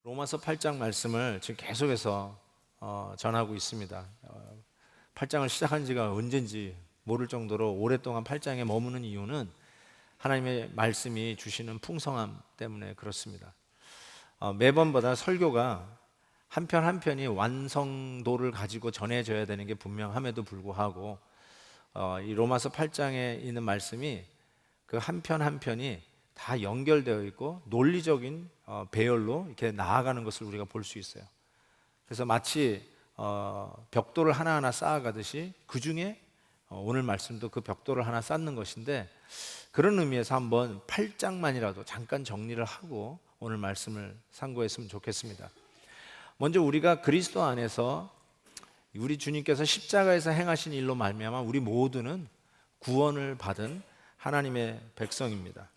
로마서 8장 말씀을 지금 계속해서 전하고 있습니다. 8장을 시작한 지가 언젠지 모를 정도로 오랫동안 8장에 머무는 이유는 하나님의 말씀이 주시는 풍성함 때문에 그렇습니다. 매번보다 설교가 한 편 한 편이 완성도를 가지고 전해져야 되는 게 분명함에도 불구하고 이 로마서 8장에 있는 말씀이 그 한 편 한 편이 다 연결되어 있고 논리적인 배열로 이렇게 나아가는 것을 우리가 볼 수 있어요. 그래서 마치 벽돌을 하나하나 쌓아가듯이 그 중에 오늘 말씀도 그 벽돌을 하나 쌓는 것인데, 그런 의미에서 한번 8장만이라도 잠깐 정리를 하고 오늘 말씀을 상고했으면 좋겠습니다. 먼저 우리가 그리스도 안에서 우리 주님께서 십자가에서 행하신 일로 말미암아 우리 모두는 구원을 받은 하나님의 백성입니다.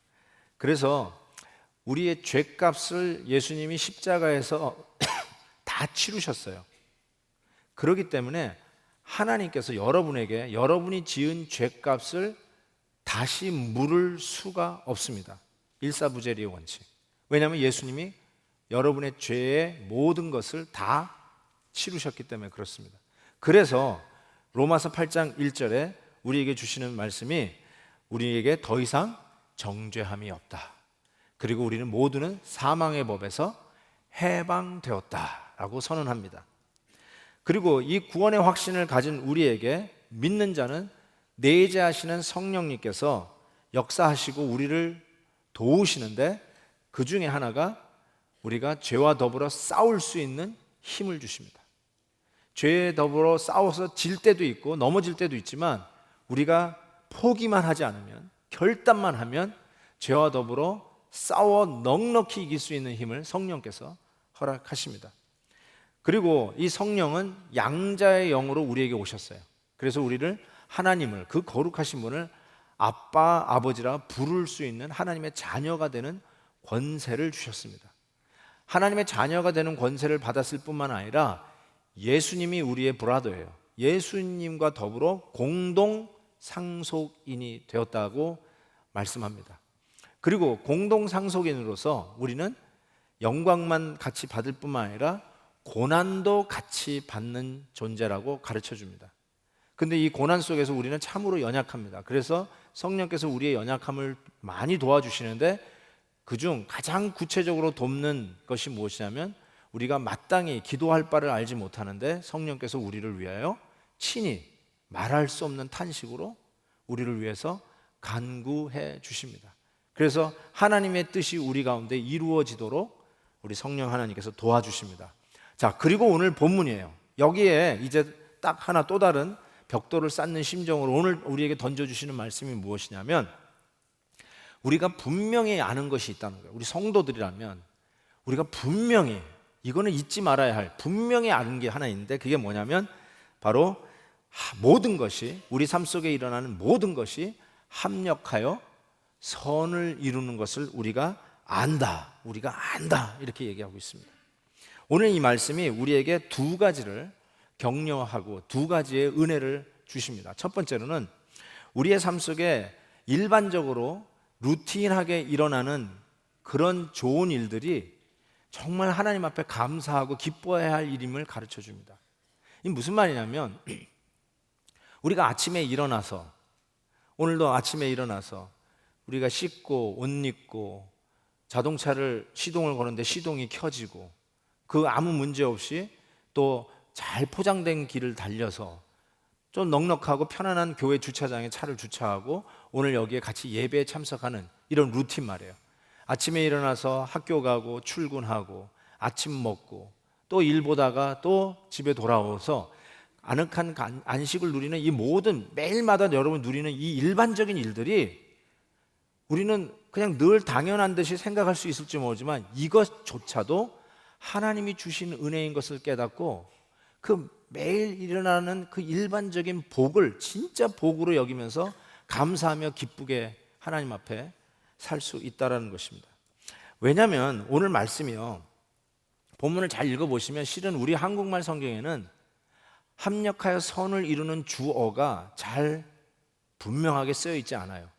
그래서 우리의 죄값을 예수님이 십자가에서 다 치르셨어요. 그렇기 때문에 하나님께서 여러분에게 여러분이 지은 죄값을 다시 물을 수가 없습니다. 일사부재리의 원칙. 왜냐하면 예수님이 여러분의 죄의 모든 것을 다 치르셨기 때문에 그렇습니다. 그래서 로마서 8장 1절에 우리에게 주시는 말씀이 우리에게 더 이상 정죄함이 없다. 그리고 우리는 모두는 사망의 법에서 해방되었다라고 선언합니다. 그리고 이 구원의 확신을 가진 우리에게 믿는 자는 내재하시는 성령님께서 역사하시고 우리를 도우시는데, 그 중에 하나가 우리가 죄와 더불어 싸울 수 있는 힘을 주십니다. 죄에 더불어 싸워서 질 때도 있고 넘어질 때도 있지만 우리가 포기만 하지 않으면, 결단만 하면 죄와 더불어 싸워 넉넉히 이길 수 있는 힘을 성령께서 허락하십니다. 그리고 이 성령은 양자의 영으로 우리에게 오셨어요. 그래서 우리를 하나님을, 그 거룩하신 분을 아빠, 아버지라 부를 수 있는 하나님의 자녀가 되는 권세를 주셨습니다. 하나님의 자녀가 되는 권세를 받았을 뿐만 아니라 예수님이 우리의 브라더예요. 예수님과 더불어 공동 상속인이 되었다고 말씀합니다. 그리고 공동 상속인으로서 우리는 영광만 같이 받을 뿐만 아니라 고난도 같이 받는 존재라고 가르쳐 줍니다. 근데 이 고난 속에서 우리는 참으로 연약합니다. 그래서 성령께서 우리의 연약함을 많이 도와주시는데, 그중 가장 구체적으로 돕는 것이 무엇이냐면, 우리가 마땅히 기도할 바를 알지 못하는데 성령께서 우리를 위하여 친히 말할 수 없는 탄식으로 우리를 위해서 간구해 주십니다. 그래서 하나님의 뜻이 우리 가운데 이루어지도록 우리 성령 하나님께서 도와주십니다. 자, 그리고 오늘 본문이에요. 여기에 이제 딱 하나 또 다른 벽돌을 쌓는 심정으로 오늘 우리에게 던져주시는 말씀이 무엇이냐면, 우리가 분명히 아는 것이 있다는 거예요. 우리 성도들이라면 우리가 분명히, 이거는 잊지 말아야 할, 분명히 아는 게 하나 있는데, 그게 뭐냐면 바로 모든 것이, 우리 삶 속에 일어나는 모든 것이 합력하여 선을 이루는 것을 우리가 안다, 우리가 안다, 이렇게 얘기하고 있습니다. 오늘 이 말씀이 우리에게 두 가지를 격려하고 두 가지의 은혜를 주십니다. 첫 번째로는 우리의 삶 속에 일반적으로 루틴하게 일어나는 그런 좋은 일들이 정말 하나님 앞에 감사하고 기뻐해야 할 일임을 가르쳐 줍니다. 이 무슨 말이냐면, 우리가 아침에 일어나서, 오늘도 아침에 일어나서 우리가 씻고 옷 입고 자동차를 시동을 거는데 시동이 켜지고, 그 아무 문제 없이 또 잘 포장된 길을 달려서 좀 넉넉하고 편안한 교회 주차장에 차를 주차하고 오늘 여기에 같이 예배에 참석하는 이런 루틴 말이에요. 아침에 일어나서 학교 가고 출근하고 아침 먹고 또 일 보다가 또 집에 돌아와서 아늑한 안식을 누리는 이 모든, 매일마다 여러분 누리는 이 일반적인 일들이 우리는 그냥 늘 당연한 듯이 생각할 수 있을지 모르지만, 이것조차도 하나님이 주신 은혜인 것을 깨닫고 그 매일 일어나는 그 일반적인 복을 진짜 복으로 여기면서 감사하며 기쁘게 하나님 앞에 살 수 있다는 것입니다. 왜냐하면 오늘 말씀이요, 본문을 잘 읽어보시면 실은 우리 한국말 성경에는 합력하여 선을 이루는 주어가 잘 분명하게 쓰여 있지 않아요.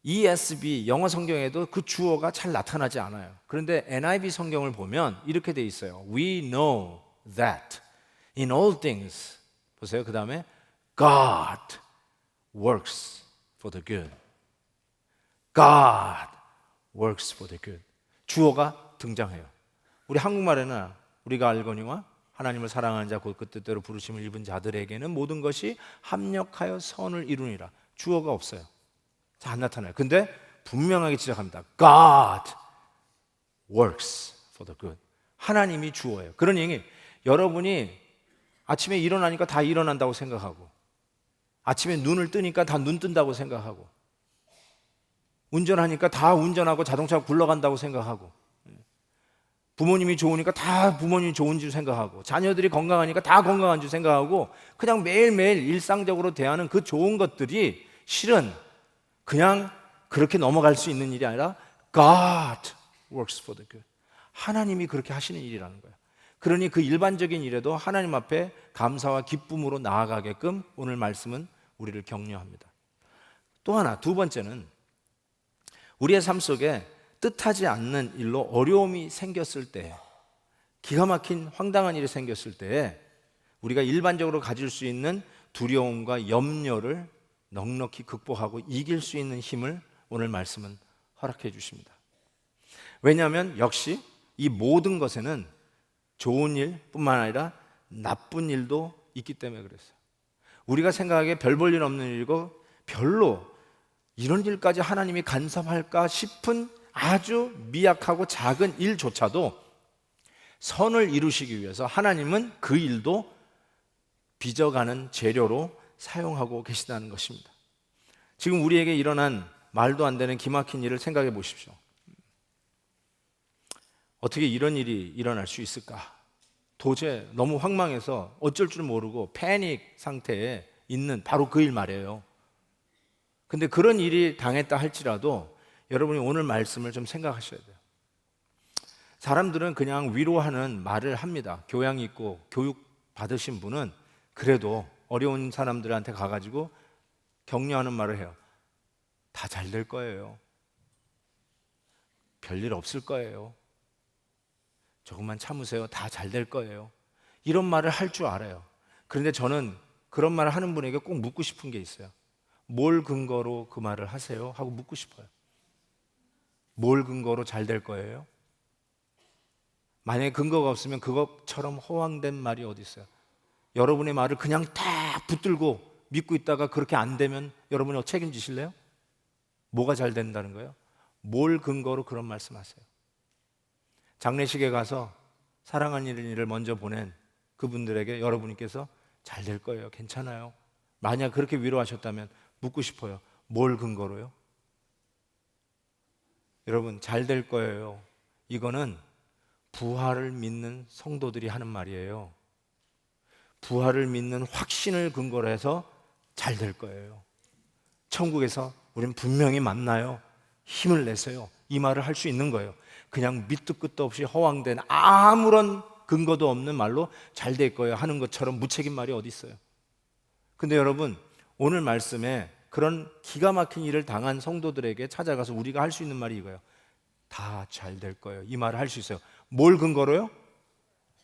ESV 영어 성경에도 그 주어가 잘 나타나지 않아요. 그런데 NIV 성경을 보면 이렇게 돼 있어요. We know that in all things, 보세요. 그 다음에 God works for the good. God works for the good. 주어가 등장해요. 우리 한국말에는 우리가 알거니와 하나님을 사랑하는 자 곧 그 뜻대로 부르심을 입은 자들에게는 모든 것이 합력하여 선을 이루니라. 주어가 없어요. 잘 안 나타나요. 근데 분명하게 지적합니다. God works for the good. 하나님이 주어예요. 그러니 여러분이 아침에 일어나니까 다 일어난다고 생각하고, 아침에 눈을 뜨니까 다 눈 뜬다고 생각하고, 운전하니까 다 운전하고 자동차가 굴러간다고 생각하고, 부모님이 좋으니까 다 부모님이 좋은 줄 생각하고, 자녀들이 건강하니까 다 건강한 줄 생각하고, 그냥 매일매일 일상적으로 대하는 그 좋은 것들이 실은 그냥 그렇게 넘어갈 수 있는 일이 아니라 God works for the good. 하나님이 그렇게 하시는 일이라는 거예요. 그러니 그 일반적인 일에도 하나님 앞에 감사와 기쁨으로 나아가게끔 오늘 말씀은 우리를 격려합니다. 또 하나, 두 번째는 우리의 삶 속에 뜻하지 않는 일로 어려움이 생겼을 때, 기가 막힌 황당한 일이 생겼을 때 우리가 일반적으로 가질 수 있는 두려움과 염려를 넉넉히 극복하고 이길 수 있는 힘을 오늘 말씀은 허락해 주십니다. 왜냐하면 역시 이 모든 것에는 좋은 일뿐만 아니라 나쁜 일도 있기 때문에 그랬어요. 우리가 생각하기에 별 볼 일 없는 일이고 별로 이런 일까지 하나님이 간섭할까 싶은 아주 미약하고 작은 일조차도 선을 이루시기 위해서 하나님은 그 일도 빚어가는 재료로 사용하고 계시다는 것입니다. 지금 우리에게 일어난 말도 안 되는 기막힌 일을 생각해 보십시오. 어떻게 이런 일이 일어날 수 있을까? 도저히 너무 황망해서 어쩔 줄 모르고 패닉 상태에 있는 바로 그 일 말이에요. 근데 그런 일이 당했다 할지라도 여러분이 오늘 말씀을 좀 생각하셔야 돼요. 사람들은 그냥 위로하는 말을 합니다. 교양 있고 교육 받으신 분은 그래도 어려운 사람들한테 가가지고 격려하는 말을 해요. 다 잘 될 거예요. 별일 없을 거예요. 조금만 참으세요. 다 잘 될 거예요. 이런 말을 할 줄 알아요. 그런데 저는 그런 말을 하는 분에게 꼭 묻고 싶은 게 있어요. 뭘 근거로 그 말을 하세요? 하고 묻고 싶어요. 뭘 근거로 잘 될 거예요? 만약에 근거가 없으면 그것처럼 허황된 말이 어디 있어요? 여러분의 말을 그냥 다 붙들고 믿고 있다가 그렇게 안 되면 여러분이 책임지실래요? 뭐가 잘 된다는 거예요? 뭘 근거로 그런 말씀하세요? 장례식에 가서 사랑하는 일을 먼저 보낸 그분들에게 여러분께서 잘 될 거예요. 괜찮아요. 만약 그렇게 위로하셨다면 묻고 싶어요. 뭘 근거로요? 여러분, 잘 될 거예요. 이거는 부활을 믿는 성도들이 하는 말이에요. 부활을 믿는 확신을 근거로 해서 잘 될 거예요. 천국에서 우리는 분명히 만나요. 힘을 내세요. 이 말을 할 수 있는 거예요. 그냥 밑도 끝도 없이 허황된 아무런 근거도 없는 말로 잘 될 거예요 하는 것처럼 무책임 말이 어디 있어요? 근데 여러분, 오늘 말씀에 그런 기가 막힌 일을 당한 성도들에게 찾아가서 우리가 할 수 있는 말이 이거예요. 다 잘 될 거예요. 이 말을 할 수 있어요. 뭘 근거로요?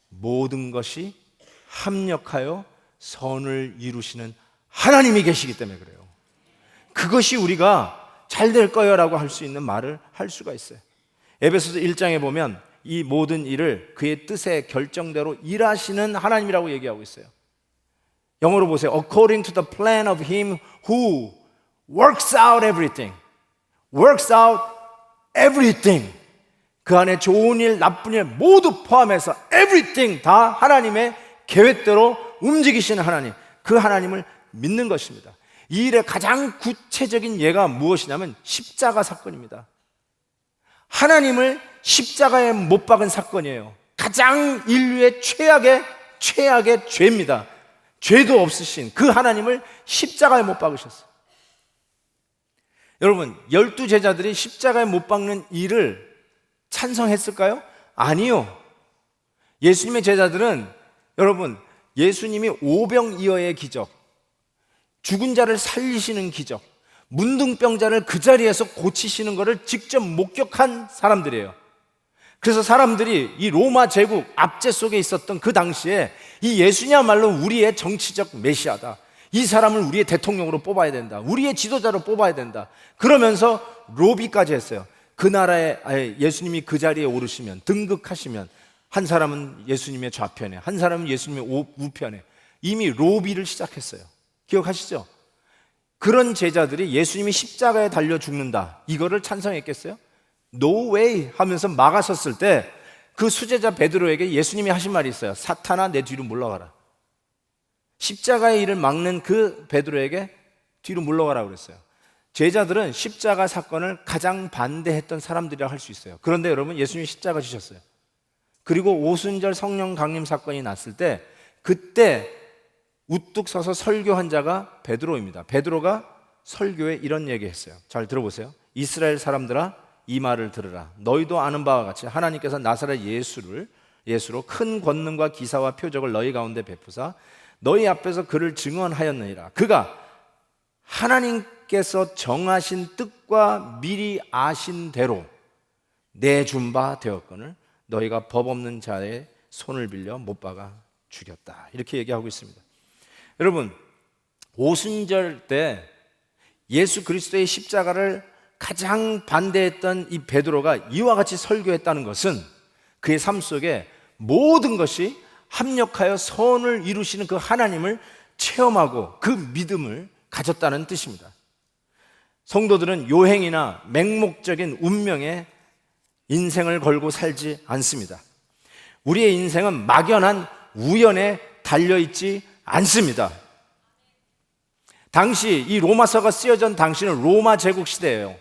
모든 것이 합력하여 선을 이루시는 하나님이 계시기 때문에 그래요. 그것이 우리가 잘 될 거예요 라고 할 수 있는 말을 할 수가 있어요. 에베소서 1장에 보면 이 모든 일을 그의 뜻의 결정대로 일하시는 하나님이라고 얘기하고 있어요. 영어로 보세요. According to the plan of him who works out everything. Works out everything. 그 안에 좋은 일, 나쁜 일 모두 포함해서 everything 다 하나님의 계획대로 움직이시는 하나님. 그 하나님을 믿는 것입니다. 이 일의 가장 구체적인 예가 무엇이냐면 십자가 사건입니다. 하나님을 십자가에 못 박은 사건이에요. 가장 인류의 최악의 죄입니다. 죄도 없으신 그 하나님을 십자가에 못 박으셨어요. 여러분, 12제자들이 십자가에 못 박는 일을 찬성했을까요? 아니요. 예수님의 제자들은 여러분, 예수님이 오병이어의 기적, 죽은 자를 살리시는 기적, 문둥병자를 그 자리에서 고치시는 것을 직접 목격한 사람들이에요. 그래서 사람들이 이 로마 제국 압제 속에 있었던 그 당시에 이 예수냐말로 우리의 정치적 메시아다, 이 사람을 우리의 대통령으로 뽑아야 된다, 우리의 지도자로 뽑아야 된다, 그러면서 로비까지 했어요. 그 나라에 예수님이 그 자리에 오르시면, 등극하시면 한 사람은 예수님의 좌편에, 한 사람은 예수님의 우편에 이미 로비를 시작했어요. 기억하시죠? 그런 제자들이 예수님이 십자가에 달려 죽는다, 이거를 찬성했겠어요? No way 하면서 막아섰을 때 그 수제자 베드로에게 예수님이 하신 말이 있어요. 사탄아, 내 뒤로 물러가라. 십자가의 일을 막는 그 베드로에게 뒤로 물러가라고 그랬어요. 제자들은 십자가 사건을 가장 반대했던 사람들이라고 할 수 있어요. 그런데 여러분, 예수님이 십자가 지셨어요. 그리고 오순절 성령 강림 사건이 났을 때 그때 우뚝 서서 설교한 자가 베드로입니다. 베드로가 설교에 이런 얘기했어요. 잘 들어보세요. 이스라엘 사람들아, 이 말을 들으라. 너희도 아는 바와 같이 하나님께서 나사렛 예수로 큰 권능과 기사와 표적을 너희 가운데 베푸사 너희 앞에서 그를 증언하였느니라. 그가 하나님께서 정하신 뜻과 미리 아신 대로 내준 바 되었거늘 너희가 법 없는 자의 손을 빌려 못 박아 죽였다. 이렇게 얘기하고 있습니다. 여러분, 오순절 때 예수 그리스도의 십자가를 가장 반대했던 이 베드로가 이와 같이 설교했다는 것은 그의 삶 속에 모든 것이 합력하여 선을 이루시는 그 하나님을 체험하고 그 믿음을 가졌다는 뜻입니다. 성도들은 요행이나 맹목적인 운명에 인생을 걸고 살지 않습니다. 우리의 인생은 막연한 우연에 달려있지 않습니다. 당시 이 로마서가 쓰여진 당시는 로마 제국 시대예요.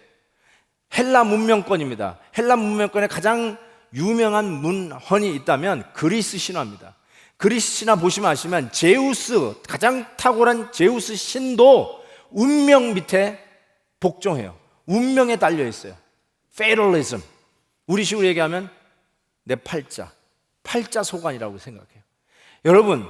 헬라 문명권입니다. 헬라 문명권에 가장 유명한 문헌이 있다면 그리스 신화입니다. 그리스 신화 보시면 아시면 제우스, 가장 탁월한 제우스 신도 운명 밑에 복종해요. 운명에 달려 있어요. 페이럴리즘, 우리식으로 얘기하면 내 팔자소관이라고 생각해요. 여러분,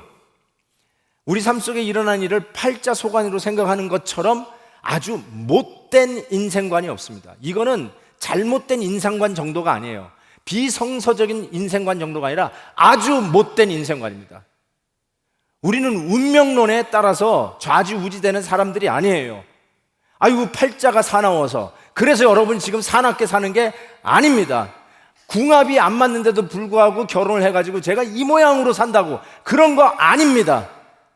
우리 삶 속에 일어난 일을 팔자소관으로 생각하는 것처럼 아주 못된 인생관이 없습니다. 이거는 잘못된 인생관 정도가 아니에요. 비성서적인 인생관 정도가 아니라 아주 못된 인생관입니다. 우리는 운명론에 따라서 좌지우지되는 사람들이 아니에요. 아이고, 팔자가 사나워서, 그래서 여러분 지금 사납게 사는 게 아닙니다. 궁합이 안 맞는데도 불구하고 결혼을 해가지고 제가 이 모양으로 산다고, 그런 거 아닙니다.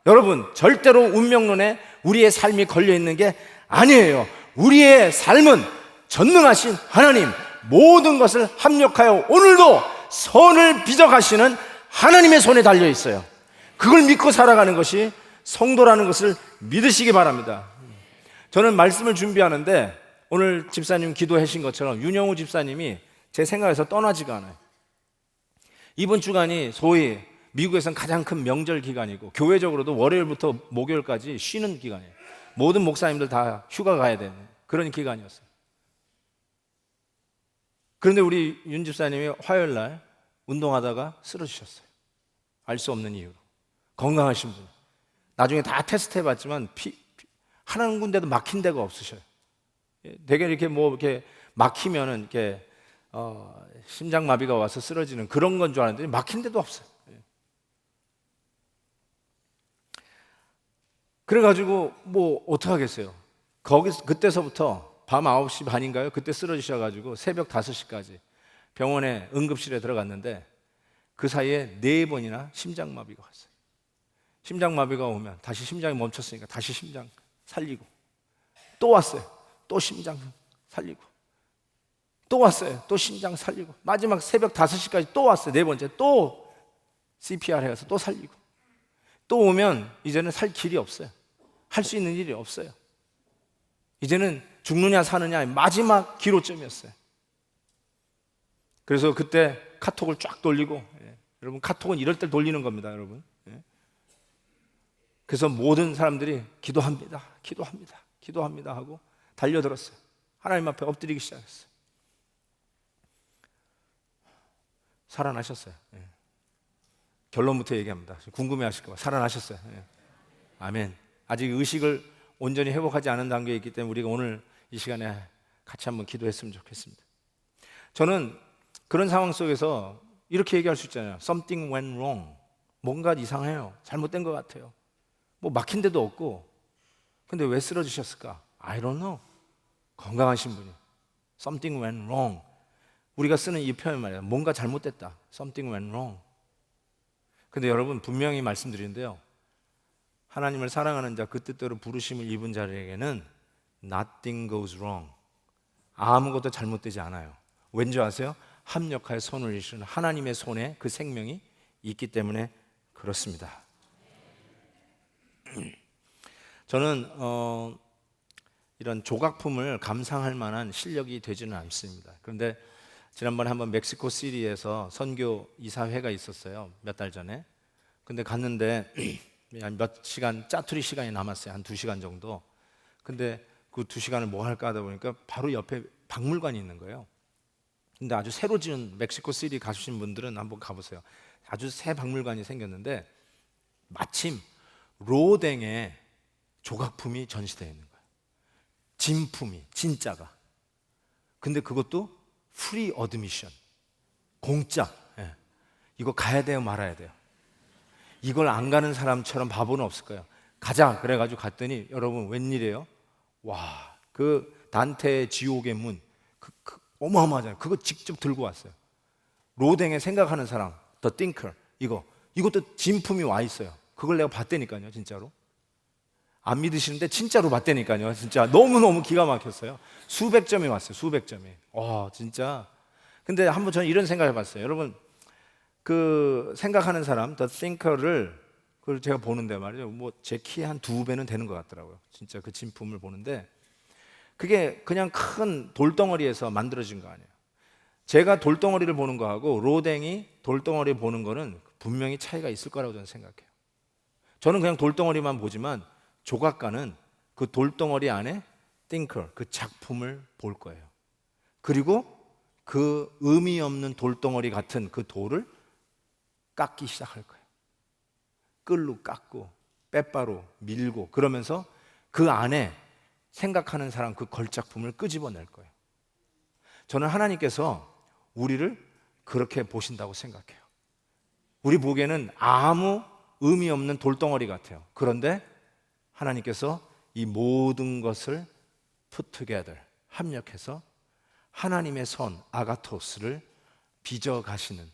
여러분, 절대로 운명론에 우리의 삶이 걸려있는 게 아니에요. 우리의 삶은 전능하신 하나님, 모든 것을 합력하여 오늘도 선을 빚어가시는 하나님의 손에 달려있어요. 그걸 믿고 살아가는 것이 성도라는 것을 믿으시기 바랍니다. 저는 말씀을 준비하는데 오늘 집사님 기도해 주신 것처럼 윤영우 집사님이 제 생각에서 떠나지가 않아요. 이번 주간이 소위 미국에서는 가장 큰 명절 기간이고 교회적으로도 월요일부터 목요일까지 쉬는 기간이에요. 모든 목사님들 다 휴가 가야 되는 그런 기간이었어요. 그런데 우리 윤 집사님이 화요일 날 운동하다가 쓰러지셨어요. 알 수 없는 이유로. 건강하신 분. 나중에 다 테스트 해봤지만 한 군데도 막힌 데가 없으셔요. 되게 이렇게 이렇게 막히면은 이렇게 심장마비가 와서 쓰러지는 그런 건 줄 알았는데 막힌 데도 없어요. 그래가지고 어떡하겠어요. 그때서부터 밤 9시 반인가요? 그때 쓰러지셔가지고 새벽 5시까지 병원에 응급실에 들어갔는데 그 사이에 4번이나 심장마비가 왔어요. 심장마비가 오면 다시 심장이 멈췄으니까 다시 심장 살리고, 또 왔어요. 또 심장 살리고, 또 왔어요. 또 심장 살리고, 마지막 새벽 5시까지 또 왔어요. 4번째 또 CPR 해서 또 살리고, 또 오면 이제는 살 길이 없어요. 할 수 있는 일이 없어요. 이제는 죽느냐 사느냐 마지막 기로점이었어요. 그래서 그때 카톡을 쫙 돌리고, 여러분 카톡은 이럴 때 돌리는 겁니다, 여러분. 그래서 모든 사람들이 기도합니다, 기도합니다, 기도합니다 하고 달려들었어요. 하나님 앞에 엎드리기 시작했어요. 살아나셨어요. 결론부터 얘기합니다. 궁금해하실까 봐. 살아나셨어요. 아멘. 아직 의식을 온전히 회복하지 않은 단계에 있기 때문에 우리가 오늘 이 시간에 같이 한번 기도했으면 좋겠습니다. 저는 그런 상황 속에서 이렇게 얘기할 수 있잖아요. Something went wrong. 뭔가 이상해요. 잘못된 것 같아요. 뭐 막힌 데도 없고. 근데 왜 쓰러지셨을까? I don't know. 건강하신 분이 Something went wrong. 우리가 쓰는 이 표현 말이에요. 뭔가 잘못됐다. Something went wrong. 근데 여러분 분명히 말씀드리는데요. 하나님을 사랑하는 자, 그 뜻대로 부르심을 입은 자에게는 Nothing goes wrong. 아무것도 잘못되지 않아요. 왠지 아세요? 합력하여 손을 이시는 하나님의 손에 그 생명이 있기 때문에 그렇습니다. 저는 이런 조각품을 감상할 만한 실력이 되지는 않습니다. 그런데 지난번에 한번 멕시코 시티에서 선교 이사회가 있었어요. 몇 달 전에. 근데 갔는데 한 몇 시간 짜투리 시간이 남았어요. 한 2시간 정도. 근데 그 2시간을 뭐 할까 하다 보니까 바로 옆에 박물관이 있는 거예요. 근데 아주 새로 지은 멕시코 시티 가신 분들은 한번 가보세요. 아주 새 박물관이 생겼는데 마침 로댕의 조각품이 전시되어 있는 거예요. 진품이, 진짜가. 근데 그것도 프리 어드미션, 공짜. 예. 이거 가야 돼요, 말아야 돼요? 이걸 안 가는 사람처럼 바보는 없을 거예요. 가자 그래가지고 갔더니 여러분 웬일이에요? 와, 그 단테의 지옥의 문, 어마어마하잖아요. 그거 직접 들고 왔어요. 로댕에 생각하는 사람, The Thinker, 이것도 진품이 와 있어요. 그걸 내가 봤다니까요, 진짜로. 안 믿으시는데 진짜로 봤다니까요. 진짜 너무너무 기가 막혔어요. 수백 점이 왔어요. 수백 점이. 와, 진짜. 근데 한번 저는 이런 생각을 해봤어요. 여러분, 그 생각하는 사람, The Thinker를 그걸 제가 보는데 말이죠. 뭐 제 키 한 2배는 되는 것 같더라고요. 진짜 그 진품을 보는데 그게 그냥 큰 돌덩어리에서 만들어진 거 아니에요. 제가 돌덩어리를 보는 거하고 로댕이 돌덩어리 보는 거는 분명히 차이가 있을 거라고 저는 생각해요. 저는 그냥 돌덩어리만 보지만 조각가는 그 돌덩어리 안에 Thinker, 그 작품을 볼 거예요. 그리고 그 의미 없는 돌덩어리 같은 그 돌을 깎기 시작할 거예요. 끌로 깎고 빼바로 밀고 그러면서 그 안에 생각하는 사람 그 걸작품을 끄집어낼 거예요. 저는 하나님께서 우리를 그렇게 보신다고 생각해요. 우리 보기에는 아무 의미 없는 돌덩어리 같아요. 그런데 하나님께서 이 모든 것을 put together, 합력해서 하나님의 손, 아가토스를 빚어가시는,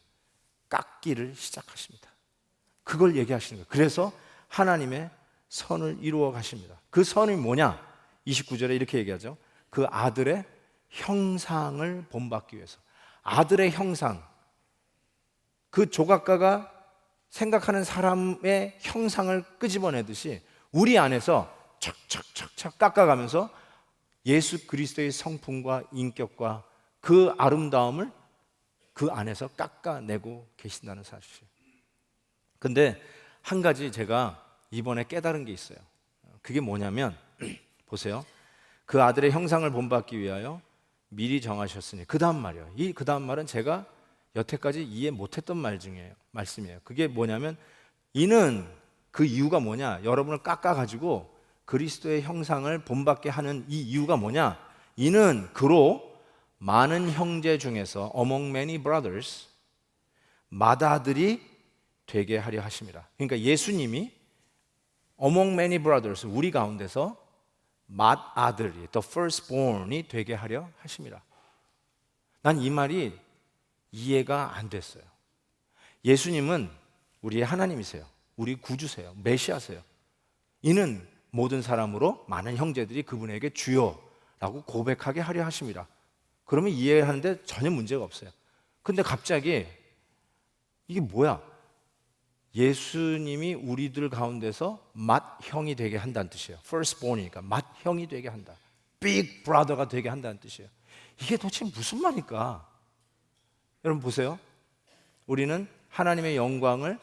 깎기를 시작하십니다. 그걸 얘기하시는 거예요. 그래서 하나님의 선을 이루어 가십니다. 그 선이 뭐냐? 29절에 이렇게 얘기하죠. 그 아들의 형상을 본받기 위해서. 아들의 형상, 그 조각가가 생각하는 사람의 형상을 끄집어내듯이 우리 안에서 착착착착 깎아가면서 예수 그리스도의 성품과 인격과 그 아름다움을 그 안에서 깎아내고 계신다는 사실. 근데 한 가지 제가 이번에 깨달은 게 있어요. 그게 뭐냐면 보세요. 그 아들의 형상을 본받기 위하여 미리 정하셨으니, 그 다음 말이에요. 이 그 다음 말은 제가 여태까지 이해 못했던 말 중에 말씀이에요. 그게 뭐냐면 이는, 그 이유가 뭐냐? 여러분을 깎아가지고 그리스도의 형상을 본받게 하는 이 이유가 뭐냐? 이는 그로 많은 형제 중에서 among many brothers 맏아들이 되게 하려 하심이라. 그러니까 예수님이 among many brothers, 우리 가운데서 맏아들이, the firstborn이 되게 하려 하심이라. 난 이 말이 이해가 안 됐어요. 예수님은 우리의 하나님이세요. 우리 구주세요. 메시아세요. 이는 모든 사람으로 많은 형제들이 그분에게 주여라고 고백하게 하려 하심이라. 그러면 이해하는데 전혀 문제가 없어요. 근데 갑자기 이게 뭐야? 예수님이 우리들 가운데서 맏형이 되게 한다는 뜻이에요. firstborn이니까 맏형이 되게 한다. big brother가 되게 한다는 뜻이에요. 이게 도대체 무슨 말일까? 여러분 보세요. 우리는 하나님의 영광을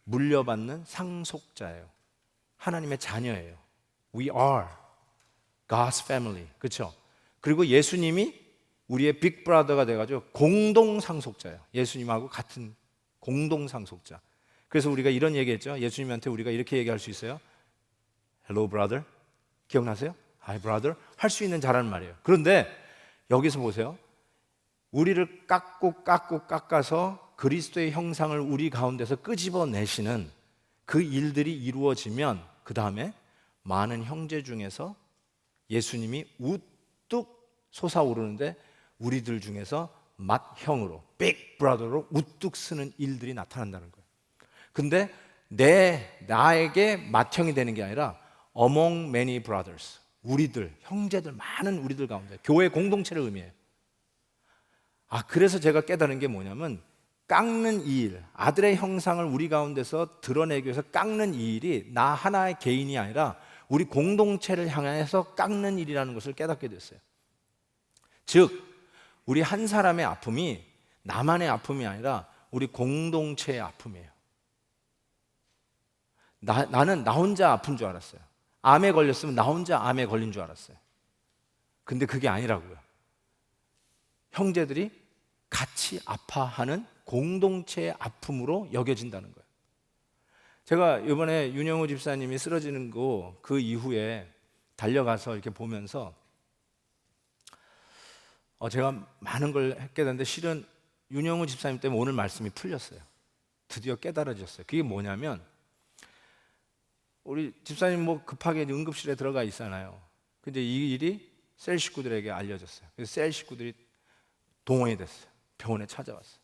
물려받는 상속자예요. 하나님의 자녀예요. We are God's family. 그렇죠? 그리고 예수님이 우리의 빅 브라더가 돼가지고 공동 상속자예요. 예수님하고 같은 공동 상속자. 그래서 우리가 이런 얘기했죠. 예수님한테 우리가 이렇게 얘기할 수 있어요. Hello brother. 기억나세요? Hi brother 할 수 있는 자라는 말이에요. 그런데 여기서 보세요. 우리를 깎아서 그리스도의 형상을 우리 가운데서 끄집어내시는 그 일들이 이루어지면 그 다음에 많은 형제 중에서 예수님이 우뚝 솟아오르는데 우리들 중에서 맏형으로 빅 브라더로 우뚝 서는 일들이 나타난다는 거예요. 근데 나에게 맏형이 되는 게 아니라 among many brothers, 우리들, 형제들, 많은 우리들 가운데 교회 공동체를 의미해요. 그래서 제가 깨달은 게 뭐냐면 깎는 이 일, 아들의 형상을 우리 가운데서 드러내기 위해서 깎는 이 일이 나 하나의 개인이 아니라 우리 공동체를 향해서 깎는 일이라는 것을 깨닫게 됐어요. 즉 우리 한 사람의 아픔이 나만의 아픔이 아니라 우리 공동체의 아픔이에요. 나는 나 혼자 아픈 줄 알았어요. 암에 걸렸으면 나 혼자 암에 걸린 줄 알았어요. 근데 그게 아니라고요. 형제들이 같이 아파하는 공동체의 아픔으로 여겨진다는 거예요. 제가 이번에 윤영호 집사님이 쓰러지는 거 그 이후에 달려가서 이렇게 보면서 제가 많은 걸 깨달았는데 실은 윤영호 집사님 때문에 오늘 말씀이 풀렸어요. 드디어 깨달아졌어요. 그게 뭐냐면 우리 집사님 뭐 급하게 응급실에 들어가 있잖아요. 근데 이 일이 셀 식구들에게 알려졌어요. 그래서 셀 식구들이 동원이 됐어요. 병원에 찾아왔어요.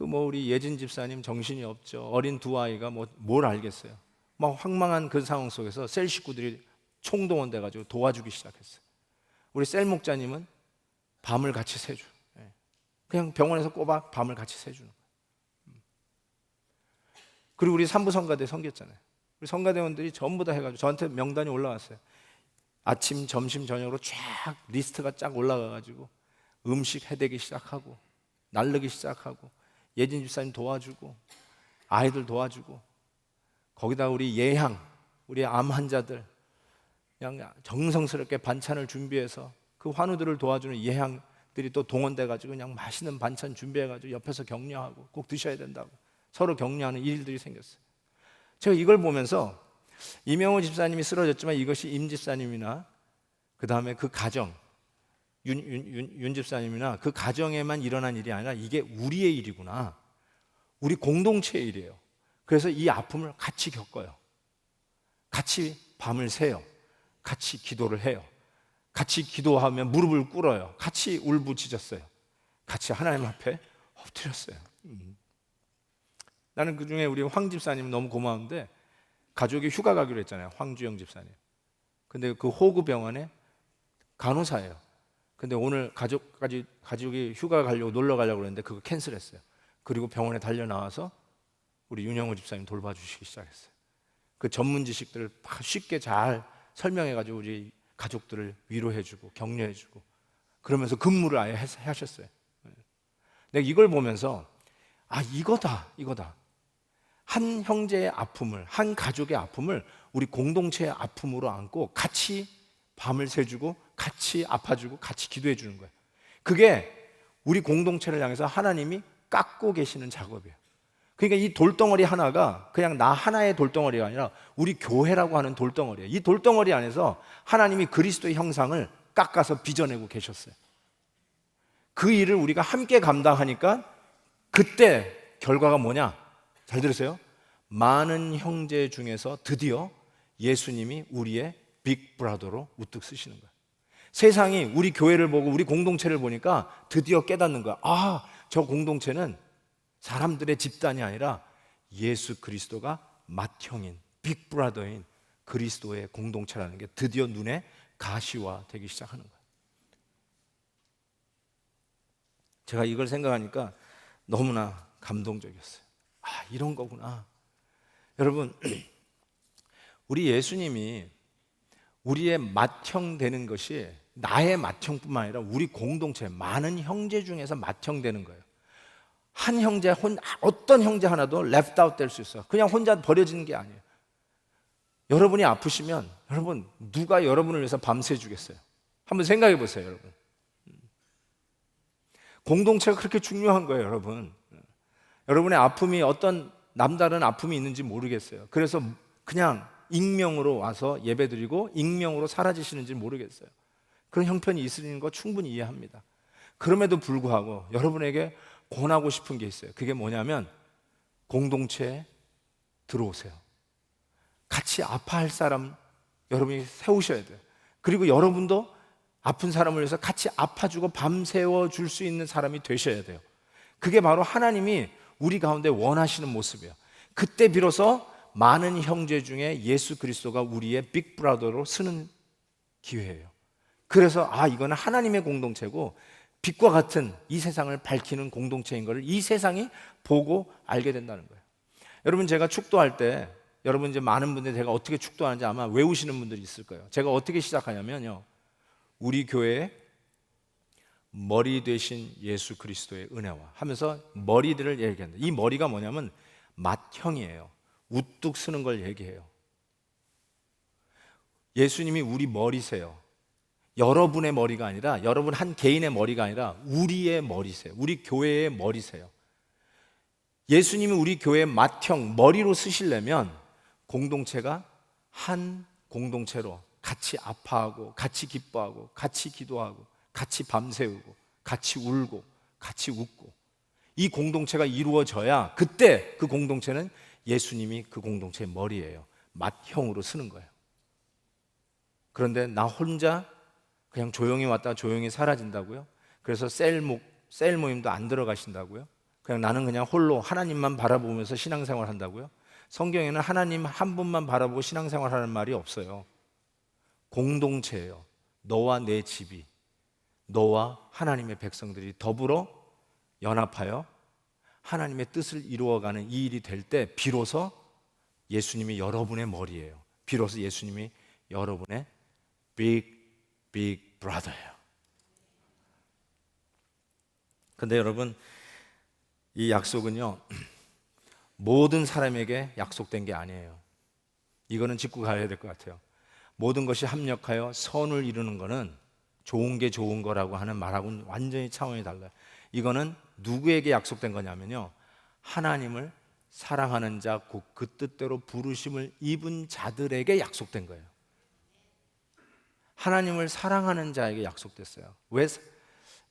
우리 예진 집사님 정신이 없죠. 어린 두 아이가 뭘 알겠어요. 막 황망한 그 상황 속에서 셀 식구들이 총동원돼 가지고 도와주기 시작했어요. 우리 셀 목자님은 밤을 같이 새줘. 그냥 병원에서 꼬박 밤을 같이 새주는 거예요. 그리고 우리 산부 성가대 섬겼잖아요. 우리 성가대원들이 전부 다 해가지고 저한테 명단이 올라왔어요. 아침, 점심, 저녁으로 쫙 리스트가 쫙 올라가가지고 음식 해대기 시작하고 나르기 시작하고 예진 집사님 도와주고 아이들 도와주고 거기다 우리 예향, 우리 암 환자들 그냥 정성스럽게 반찬을 준비해서 그 환우들을 도와주는 예향들이 또 동원돼가지고 그냥 맛있는 반찬 준비해가지고 옆에서 격려하고 꼭 드셔야 된다고 서로 격려하는 일들이 생겼어요. 제가 이걸 보면서 이명호 집사님이 쓰러졌지만 이것이 임 집사님이나 그 다음에 그 가정 윤 집사님이나 그 가정에만 일어난 일이 아니라 이게 우리의 일이구나. 우리 공동체의 일이에요. 그래서 이 아픔을 같이 겪어요. 같이 밤을 새요. 같이 기도를 해요. 같이 기도하면 무릎을 꿇어요. 같이 울부짖었어요. 같이 하나님 앞에 엎드렸어요. 나는 그중에 우리 황 집사님 너무 고마운데 가족이 휴가 가기로 했잖아요. 황주영 집사님. 근데 그 호구병원에 간호사예요. 근데 오늘 가족이 휴가 가려고 놀러 가려고 그랬는데 그거 캔슬했어요. 그리고 병원에 달려 나와서 우리 윤영호 집사님 돌봐주시기 시작했어요. 그 전문 지식들을 쉽게 잘 설명해가지고 우리 가족들을 위로해주고 격려해주고 그러면서 근무를 아예 하셨어요. 내가 이걸 보면서 이거다. 한 형제의 아픔을, 한 가족의 아픔을 우리 공동체의 아픔으로 안고 같이 밤을 새주고 같이 아파주고 같이 기도해 주는 거예요. 그게 우리 공동체를 향해서 하나님이 깎고 계시는 작업이에요. 그러니까 이 돌덩어리 하나가 그냥 나 하나의 돌덩어리가 아니라 우리 교회라고 하는 돌덩어리예요. 이 돌덩어리 안에서 하나님이 그리스도의 형상을 깎아서 빚어내고 계셨어요. 그 일을 우리가 함께 감당하니까 그때 결과가 뭐냐? 잘 들으세요. 많은 형제 중에서 드디어 예수님이 우리의 빅브라더로 우뚝 서시는 거예요. 세상이 우리 교회를 보고 우리 공동체를 보니까 드디어 깨닫는 거야. 저 공동체는 사람들의 집단이 아니라 예수 그리스도가 맏형인 빅브라더인 그리스도의 공동체라는 게 드디어 눈에 가시화되기 시작하는 거예요. 제가 이걸 생각하니까 너무나 감동적이었어요. 이런 거구나. 여러분, 우리 예수님이 우리의 맏형 되는 것이 나의 맏형뿐만 아니라 우리 공동체 많은 형제 중에서 맏형 되는 거예요. 한 형제, 어떤 형제 하나도 left out 될 수 있어요. 그냥 혼자 버려지는 게 아니에요. 여러분이 아프시면 여러분 누가 여러분을 위해서 밤새 주겠어요? 한번 생각해 보세요, 여러분. 공동체가 그렇게 중요한 거예요, 여러분. 여러분의 아픔이 어떤 남다른 아픔이 있는지 모르겠어요. 그래서 그냥 익명으로 와서 예배드리고 익명으로 사라지시는지 모르겠어요. 그런 형편이 있으신 거 충분히 이해합니다. 그럼에도 불구하고 여러분에게 권하고 싶은 게 있어요. 그게 뭐냐면 공동체에 들어오세요. 같이 아파할 사람 여러분이 세우셔야 돼요. 그리고 여러분도 아픈 사람을 위해서 같이 아파주고 밤새워 줄 수 있는 사람이 되셔야 돼요. 그게 바로 하나님이 우리 가운데 원하시는 모습이에요. 그때 비로소 많은 형제 중에 예수 그리스도가 우리의 빅브라더로 쓰는 기회예요. 그래서 이거는 하나님의 공동체고 빛과 같은 이 세상을 밝히는 공동체인 것을 이 세상이 보고 알게 된다는 거예요. 여러분, 제가 축도할 때 여러분 이제 많은 분들이 제가 어떻게 축도하는지 아마 외우시는 분들이 있을 거예요. 제가 어떻게 시작하냐면요, 우리 교회의 머리 되신 예수 그리스도의 은혜와 하면서 머리들을 얘기합니다. 이 머리가 뭐냐면 맏형이에요. 우뚝 서는 걸 얘기해요. 예수님이 우리 머리세요. 여러분의 머리가 아니라, 여러분 한 개인의 머리가 아니라 우리의 머리세요. 우리 교회의 머리세요. 예수님이 우리 교회의 맏형, 머리로 쓰시려면 공동체가 한 공동체로 같이 아파하고 같이 기뻐하고 같이 기도하고 같이 밤새우고 같이 울고 같이 웃고 이 공동체가 이루어져야 그때 그 공동체는 예수님이 그 공동체의 머리예요. 맏형으로 쓰는 거예요. 그런데 나 혼자 그냥 조용히 왔다가 조용히 사라진다고요? 그래서 셀 모임도 안 들어가신다고요? 그냥 나는 그냥 홀로 하나님만 바라보면서 신앙생활 한다고요? 성경에는 하나님 한 분만 바라보고 신앙생활 하는 말이 없어요. 공동체예요. 너와 내 집이, 너와 하나님의 백성들이 더불어 연합하여 하나님의 뜻을 이루어가는 이 일이 될 때 비로소 예수님이 여러분의 머리예요. 비로소 예수님이 여러분의 빅 브라더예요. 근데 여러분, 이 약속은요 모든 사람에게 약속된 게 아니에요. 이거는 짚고 가야 될 것 같아요. 모든 것이 합력하여 선을 이루는 거는 좋은 게 좋은 거라고 하는 말하고는 완전히 차원이 달라요. 이거는 누구에게 약속된 거냐면요, 하나님을 사랑하는 자 곧 그 뜻대로 부르심을 입은 자들에게 약속된 거예요. 하나님을 사랑하는 자에게 약속됐어요. 왜?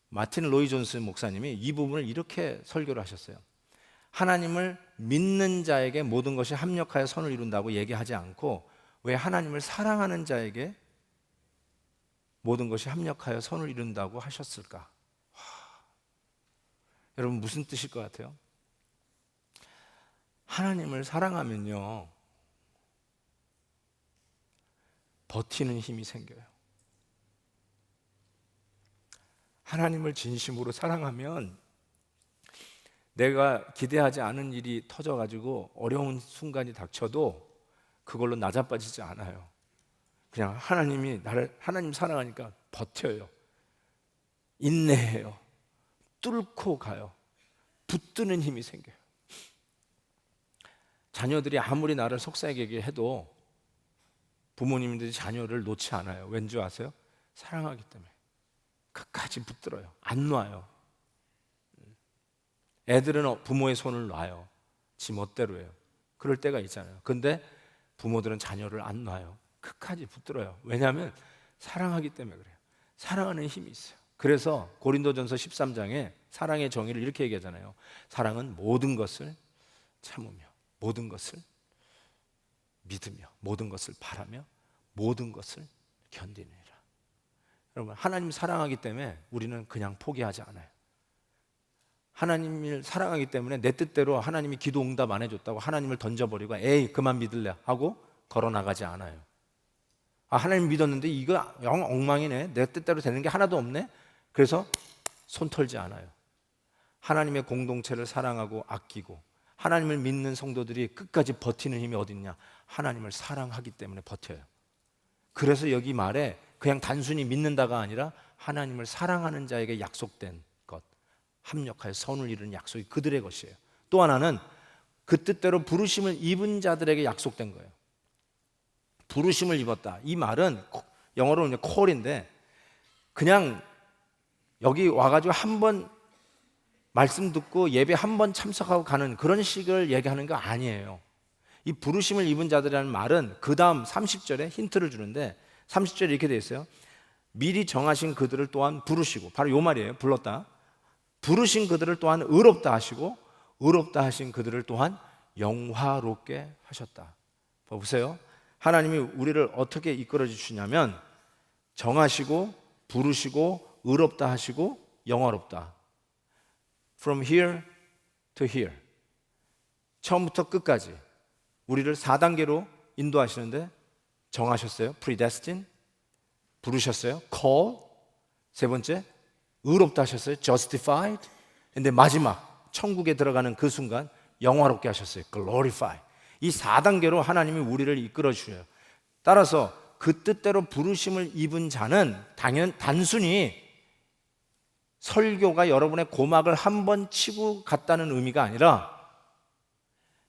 마틴 로이 존스 목사님이 이 부분을 이렇게 설교를 하셨어요. 하나님을 믿는 자에게 모든 것이 합력하여 선을 이룬다고 얘기하지 않고 왜 하나님을 사랑하는 자에게 모든 것이 합력하여 선을 이룬다고 하셨을까? 여러분, 무슨 뜻일 것 같아요? 하나님을 사랑하면요 버티는 힘이 생겨요. 하나님을 진심으로 사랑하면 내가 기대하지 않은 일이 터져가지고 어려운 순간이 닥쳐도 그걸로 낮아빠지지 않아요. 그냥 하나님 사랑하니까 버텨요. 인내해요. 뚫고 가요. 붙드는 힘이 생겨요. 자녀들이 아무리 나를 속삭이게 해도 부모님들이 자녀를 놓지 않아요. 왠지 아세요? 사랑하기 때문에 끝까지 붙들어요. 안 놔요. 애들은 부모의 손을 놔요. 지 멋대로 해요. 그럴 때가 있잖아요. 근데 부모들은 자녀를 안 놔요. 끝까지 붙들어요. 왜냐하면 사랑하기 때문에 그래요. 사랑하는 힘이 있어요. 그래서 고린도전서 13장에 사랑의 정의를 이렇게 얘기하잖아요. 사랑은 모든 것을 참으며 모든 것을 믿으며 모든 것을 바라며 모든 것을 견디느니라. 여러분, 하나님 사랑하기 때문에 우리는 그냥 포기하지 않아요. 하나님을 사랑하기 때문에 내 뜻대로 하나님이 기도 응답 안 해줬다고 하나님을 던져버리고 에이 그만 믿을래 하고 걸어나가지 않아요. 하나님 믿었는데 이거 영 엉망이네, 내 뜻대로 되는 게 하나도 없네, 그래서 손 털지 않아요. 하나님의 공동체를 사랑하고 아끼고 하나님을 믿는 성도들이 끝까지 버티는 힘이 어디 있냐? 하나님을 사랑하기 때문에 버텨요. 그래서 여기 말에 그냥 단순히 믿는다가 아니라 하나님을 사랑하는 자에게 약속된 것, 합력하여 선을 이루는 약속이 그들의 것이에요. 또 하나는 그 뜻대로 부르심을 입은 자들에게 약속된 거예요. 부르심을 입었다. 이 말은 영어로는 call인데 그냥 여기 와가지고 한번 말씀 듣고 예배 한 번 참석하고 가는 그런 식을 얘기하는 거 아니에요. 이 부르심을 입은 자들이라는 말은 그 다음 30절에 힌트를 주는데 30절에 이렇게 되어 있어요. 미리 정하신 그들을 또한 부르시고, 바로 요 말이에요. 불렀다. 부르신 그들을 또한 의롭다 하시고 의롭다 하신 그들을 또한 영화롭게 하셨다. 보세요. 하나님이 우리를 어떻게 이끌어 주시냐면 정하시고 부르시고 의롭다 하시고 영화롭다. From here to here. 처음부터 끝까지 우리를 4단계로 인도하시는데 정하셨어요. predestined. 부르셨어요. call. 세 번째 의롭다 하셨어요. justified. 근데 마지막 천국에 들어가는 그 순간 영화롭게 하셨어요. glorify. 이 4단계로 하나님이 우리를 이끌어 주셔요. 따라서 그 뜻대로 부르심을 입은 자는 단순히 설교가 여러분의 고막을 한 번 치고 갔다는 의미가 아니라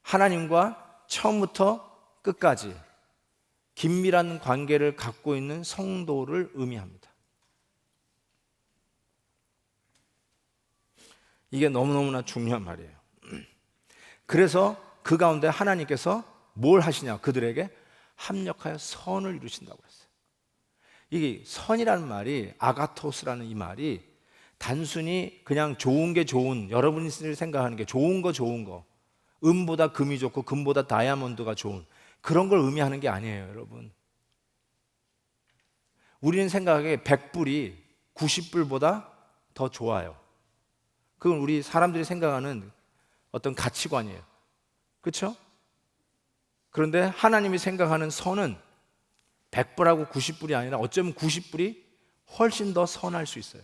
하나님과 처음부터 끝까지 긴밀한 관계를 갖고 있는 성도를 의미합니다. 이게 너무너무나 중요한 말이에요. 그래서 그 가운데 하나님께서 뭘 하시냐? 그들에게 합력하여 선을 이루신다고 했어요. 이게 선이라는 말이, 아가토스라는 이 말이 단순히 그냥 좋은 게 좋은, 여러분이 생각하는 게 좋은 거, 은보다 금이 좋고 금보다 다이아몬드가 좋은 그런 걸 의미하는 게 아니에요, 여러분. 우리는 생각하기에 100불이 90불보다 더 좋아요. 그건 우리 사람들이 생각하는 어떤 가치관이에요. 그렇죠? 그런데 하나님이 생각하는 선은 100불하고 90불이 아니라 어쩌면 90불이 훨씬 더 선할 수 있어요.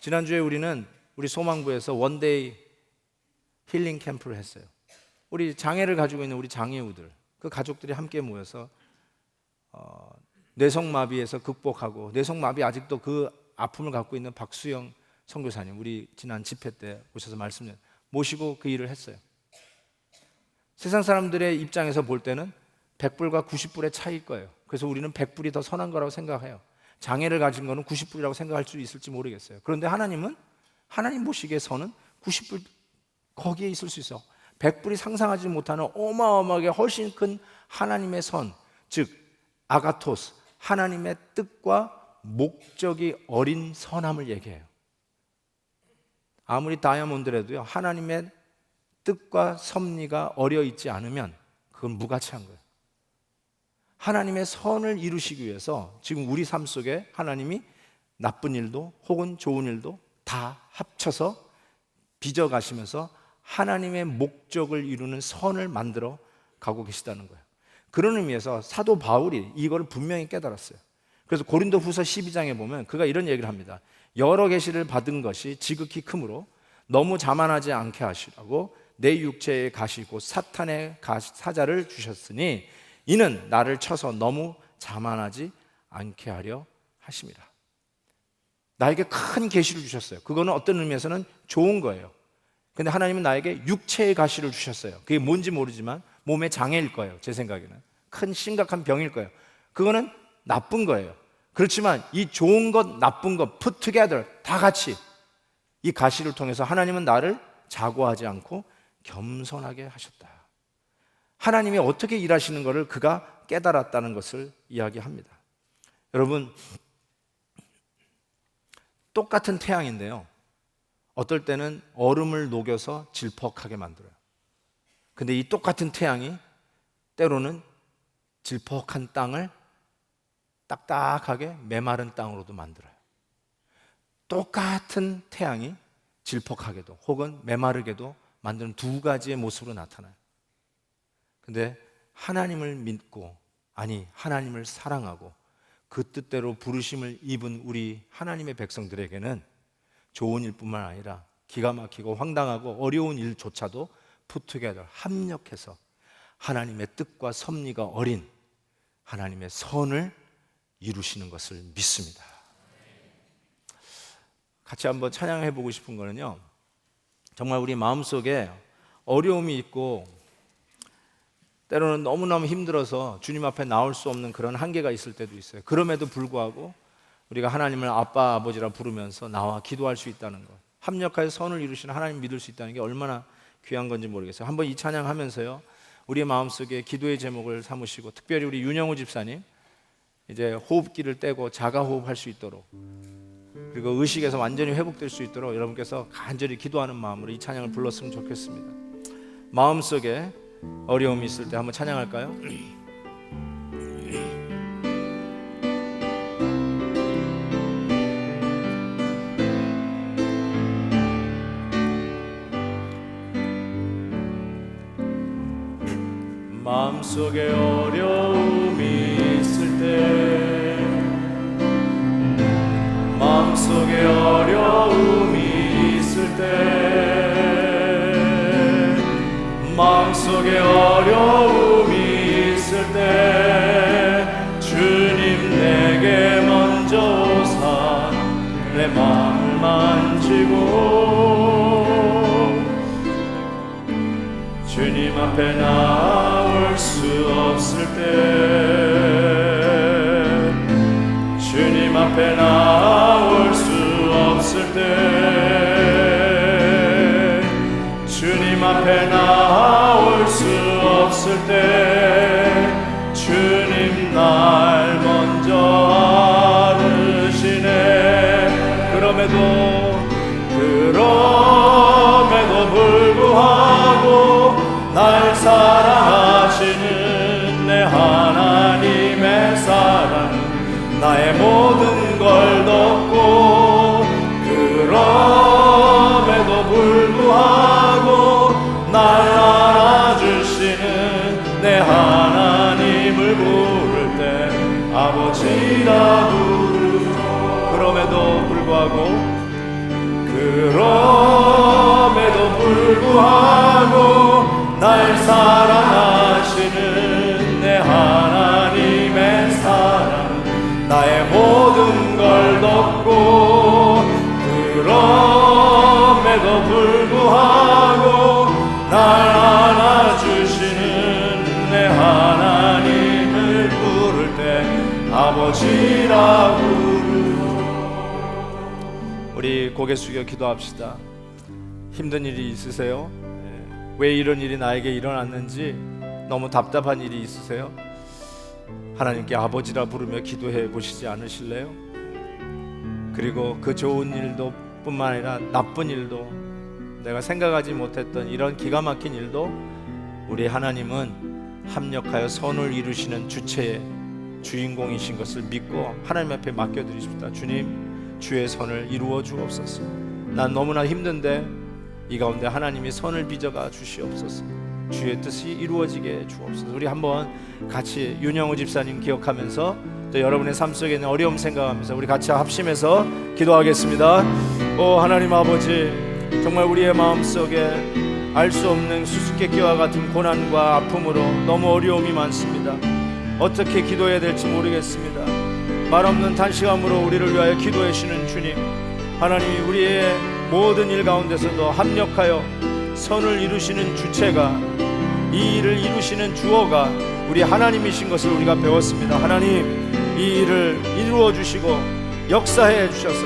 지난주에 우리는 우리 소망부에서 원데이 힐링 캠프를 했어요. 우리 장애를 가지고 있는 우리 장애우들, 그 가족들이 함께 모여서 뇌성마비에서 극복하고, 뇌성마비 아직도 그 아픔을 갖고 있는 박수영 선교사님, 우리 지난 집회 때 오셔서 모시고 그 일을 했어요. 세상 사람들의 입장에서 볼 때는 100불과 90불의 차이일 거예요. 그래서 우리는 100불이 더 선한 거라고 생각해요. 장애를 가진 거는 90불이라고 생각할 수 있을지 모르겠어요. 그런데 하나님은, 하나님 보시기에 선은 90불 거기에 있을 수 있어. 100불이 상상하지 못하는 어마어마하게 훨씬 큰 하나님의 선, 즉 아가토스, 하나님의 뜻과 목적이 어린 선함을 얘기해요. 아무리 다이아몬드라도요, 하나님의 뜻과 섭리가 어려 있지 않으면 그건 무가치한 거예요. 하나님의 선을 이루시기 위해서 지금 우리 삶 속에 하나님이 나쁜 일도 혹은 좋은 일도 다 합쳐서 빚어가시면서 하나님의 목적을 이루는 선을 만들어 가고 계시다는 거예요. 그런 의미에서 사도 바울이 이걸 분명히 깨달았어요. 그래서 고린도 후서 12장에 보면 그가 이런 얘기를 합니다. 여러 계시를 받은 것이 지극히 크므로 너무 자만하지 않게 하시라고 내 육체에 가시고 사탄의 사자를 주셨으니 이는 나를 쳐서 너무 자만하지 않게 하려 하심이라. 나에게 큰 계시를 주셨어요. 그거는 어떤 의미에서는 좋은 거예요. 근데 하나님은 나에게 육체의 가시를 주셨어요. 그게 뭔지 모르지만 몸의 장애일 거예요. 제 생각에는 큰 심각한 병일 거예요. 그거는 나쁜 거예요. 그렇지만 이 좋은 것 나쁜 것 put together 다 같이 이 가시를 통해서 하나님은 나를 자고하지 않고 겸손하게 하셨다. 하나님이 어떻게 일하시는 것을 그가 깨달았다는 것을 이야기합니다. 여러분, 똑같은 태양인데요, 어떨 때는 얼음을 녹여서 질퍽하게 만들어요. 근데 이 똑같은 태양이 때로는 질퍽한 땅을 딱딱하게 메마른 땅으로도 만들어요. 똑같은 태양이 질퍽하게도 혹은 메마르게도 만드는 두 가지의 모습으로 나타나요. 근데 하나님을 믿고, 아니 하나님을 사랑하고 그 뜻대로 부르심을 입은 우리 하나님의 백성들에게는 좋은 일뿐만 아니라 기가 막히고 황당하고 어려운 일조차도 put together, 합력해서 하나님의 뜻과 섭리가 어린 하나님의 선을 이루시는 것을 믿습니다. 같이 한번 찬양해 보고 싶은 거는요, 정말 우리 마음속에 어려움이 있고 때로는 너무너무 힘들어서 주님 앞에 나올 수 없는 그런 한계가 있을 때도 있어요. 그럼에도 불구하고 우리가 하나님을 아빠 아버지라 부르면서 나와 기도할 수 있다는 것, 합력하여 선을 이루시는 하나님 믿을 수 있다는 게 얼마나 귀한 건지 모르겠어요. 한번 이 찬양하면서요, 우리의 마음속에 기도의 제목을 삼으시고, 특별히 우리 윤영우 집사님 이제 호흡기를 떼고 자가 호흡할 수 있도록, 그리고 의식에서 완전히 회복될 수 있도록 여러분께서 간절히 기도하는 마음으로 이 찬양을 불렀으면 좋겠습니다. 마음속에 어려움이 있을 때 한번 찬양할까요? 마음속에 어려움이 있을 때, 마음속에 어려움이 있을 때, 마음속에 어려움이 있을 때 주님 내게 먼저 오사 내 마음을 만지고 주님 앞에 나올 수 없을 때, 주님 앞에 나올 수 없을 때, 주님 앞에 나올 수 없을 때 주님 날 먼저 알으시네. 그럼에도 불구하고 날 사랑하시는 내 하나님의 사랑은 나의 모든 걸 덮고, 그럼에도 불구하고 날 안아주시는 내 하나님을 부를 때 아버지라 부르고, 그럼에도 불구하고 날 사랑하시는 내 하나님의 사랑 나의 모든 걸 덮고, 그럼에도 불구하고 날 안아주시는 내 하나님을 부를 때 아버지라 부르고. 우리 고개 숙여 기도합시다. 힘든 일이 있으세요? 왜 이런 일이 나에게 일어났는지 너무 답답한 일이 있으세요? 하나님께 아버지라 부르며 기도해 보시지 않으실래요? 그리고 그 좋은 일도 뿐만 아니라 나쁜 일도, 내가 생각하지 못했던 이런 기가 막힌 일도 우리 하나님은 합력하여 선을 이루시는 주체의 주인공이신 것을 믿고 하나님 앞에 맡겨드리십시다. 주님, 주의 선을 이루어 주옵소서. 난 너무나 힘든데 이 가운데 하나님이 선을 빚어가 주시옵소서. 주의 뜻이 이루어지게 주옵소서. 우리 한번 같이 윤영우 집사님 기억하면서 또 여러분의 삶 속에 있는 어려움 생각하면서 우리 같이 합심해서 기도하겠습니다. 오 하나님 아버지, 정말 우리의 마음속에 알 수 없는 수수께끼와 같은 고난과 아픔으로 너무 어려움이 많습니다. 어떻게 기도해야 될지 모르겠습니다. 말 없는 단식함으로 우리를 위하여 기도해 주시는 주님, 하나님이 우리의 모든 일 가운데서도 합력하여 선을 이루시는 주체가, 이 일을 이루시는 주어가 우리 하나님이신 것을 우리가 배웠습니다. 하나님, 이 일을 이루어 주시고 역사해 주셔서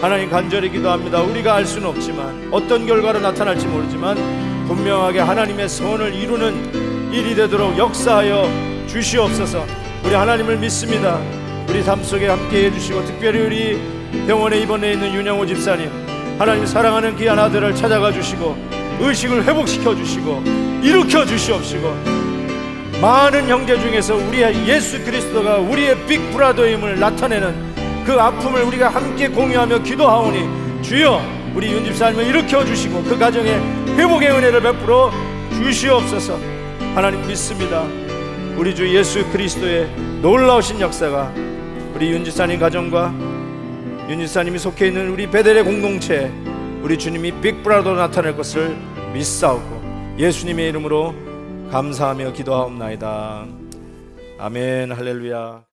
하나님 간절히 기도합니다. 우리가 알 수는 없지만, 어떤 결과로 나타날지 모르지만 분명하게 하나님의 선을 이루는 일이 되도록 역사하여 주시옵소서. 우리 하나님을 믿습니다. 우리 삶 속에 함께 해주시고, 특별히 우리 병원에 입원해 있는 윤영호 집사님, 하나님 사랑하는 귀한 아들을 찾아가 주시고 의식을 회복시켜 주시고 일으켜 주시옵시고, 많은 형제 중에서 우리의 예수 그리스도가 우리의 빅브라더임을 나타내는 그 아픔을 우리가 함께 공유하며 기도하오니, 주여 우리 윤 집사님을 일으켜 주시고 그 가정에 회복의 은혜를 베풀어 주시옵소서. 하나님 믿습니다. 우리 주 예수 그리스도의 놀라우신 역사가 우리 윤 집사님 가정과 윤 집사님이 속해 있는 우리 베델의 공동체에 우리 주님이 빅브라더로 나타날 것을 믿사오고 예수님의 이름으로 감사하며 기도하옵나이다. 아멘. 할렐루야.